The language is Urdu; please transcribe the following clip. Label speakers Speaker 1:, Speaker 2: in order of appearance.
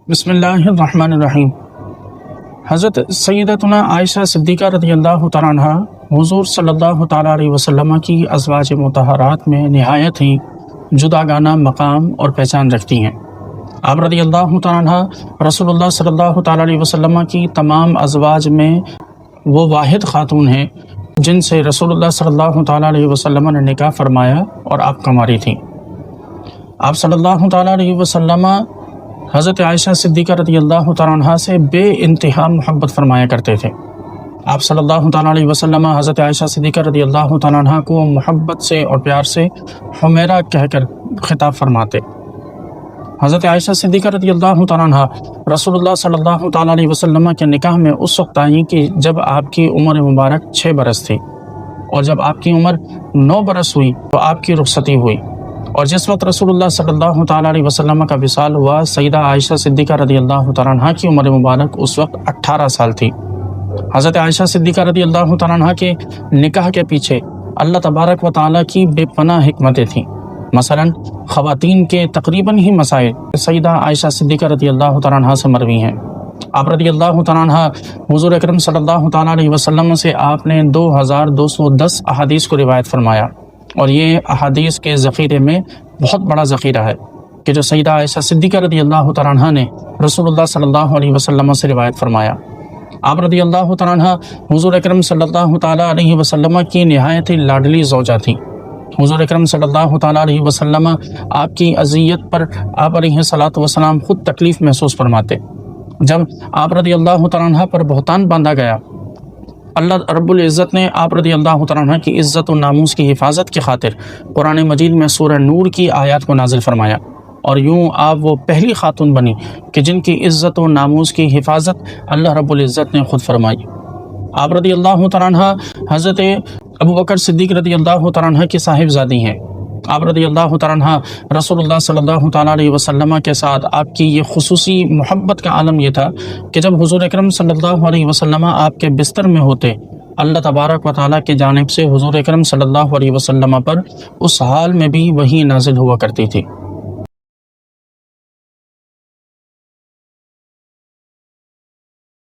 Speaker 1: بسم اللہ الرحمن الرحیم۔ حضرت سیدتنا عائشہ صدیقہ رضی اللہ تعالیٰ عنہ حضور صلی اللہ تعالیٰ علیہ وسلم کی ازواج مطہرات میں نہایت ہی جداگانہ مقام اور پہچان رکھتی ہیں۔ آپ رضی اللہ تعالیٰ عنہ رسول اللہ صلی اللہ تعالیٰ علیہ وسلم کی تمام ازواج میں وہ واحد خاتون ہیں جن سے رسول اللہ صلی اللہ تعالیٰ علیہ وسلم نے نکاح فرمایا اور آپ کنواری تھیں۔ آپ صلی اللہ تعالیٰ علیہ وسلم حضرت عائشہ صدیقہ رضی اللہ تعالیٰ عنہ سے بے انتہا محبت فرمایا کرتے تھے۔ آپ صلی اللہ تعالیٰ علیہ وسلم حضرت عائشہ صدیقہ رضی اللہ تعالیٰ عنہ کو محبت سے اور پیار سے حمیرہ کہہ کر خطاب فرماتے۔ حضرت عائشہ صدیقہ رضی اللہ تعالیٰ عنہ رسول اللہ صلی اللہ تعالیٰ علیہ وسلم کے نکاح میں اس وقت آئیں کہ جب آپ کی عمر مبارک 6 برس تھی، اور جب آپ کی عمر 9 برس ہوئی تو آپ کی رخصتی ہوئی، اور جس وقت رسول اللہ صلی اللہ تعالیٰ علیہ وسلم کا وصال ہوا، سیدہ عائشہ صدیقہ رضی اللہ تعالیٰ عنہ کی عمر مبارک اس وقت 18 سال تھی۔ حضرت عائشہ صدیقہ رضی اللہ تعالیٰ عنہ کے نکاح کے پیچھے اللہ تبارک و تعالیٰ کی بے پناہ حکمتیں تھیں۔ مثلا خواتین کے تقریباً ہی مسائل سیدہ عائشہ صدیقہ رضی اللہ تعالیٰ عنہ سے مروی ہیں۔ آپ رضی اللہ تعالیٰ عنہ حضور اکرم صلی اللہ تعالیٰ علیہ وسلم سے آپ نے 2210 احادیث کو روایت فرمایا، اور یہ احادیث کے ذخیرے میں بہت بڑا ذخیرہ ہے کہ جو سیدہ عائشہ صدیقہ رضی اللہ تعالیٰ عنہ نے رسول اللہ صلی اللہ علیہ وسلم سے روایت فرمایا۔ آپ رضی اللہ تعالیٰ عنہ حضور اکرم صلی اللہ تعالیٰ علیہ وسلم کی نہایت ہی لاڈلی زوجہ تھیں۔ حضور اکرم صلی اللہ تعالیٰ علیہ وسلم آپ کی اذیت پر آپ علیہ الصلوۃ والسلام خود تکلیف محسوس فرماتے۔ جب آپ رضی اللہ تعالیٰ عنہ پر بہتان باندھا گیا، اللہ رب العزت نے آپ رضی اللہ تعالیٰ عنہ کی عزت و ناموس کی حفاظت کی خاطر قرآن مجید میں سورہ نور کی آیات کو نازل فرمایا، اور یوں آپ وہ پہلی خاتون بنی کہ جن کی عزت و ناموس کی حفاظت اللہ رب العزت نے خود فرمائی۔ آپ رضی اللہ تعالیٰ عنہ حضرت ابوبکر صدیق رضی اللہ تعالیٰ عنہ کی صاحبزادی ہیں۔ آپ رضی اللہ تعالیٰ عنہ رسول اللہ صلی اللہ تعالیٰ علیہ وسلم کے ساتھ آپ کی یہ خصوصی محبت کا عالم یہ تھا کہ جب حضور اکرم صلی اللہ علیہ وسلم آپ کے بستر میں ہوتے، اللہ تبارک و تعالیٰ کی جانب سے حضور اکرم صلی اللہ علیہ وسلم پر اس حال میں بھی وحی نازل ہوا کرتی تھی۔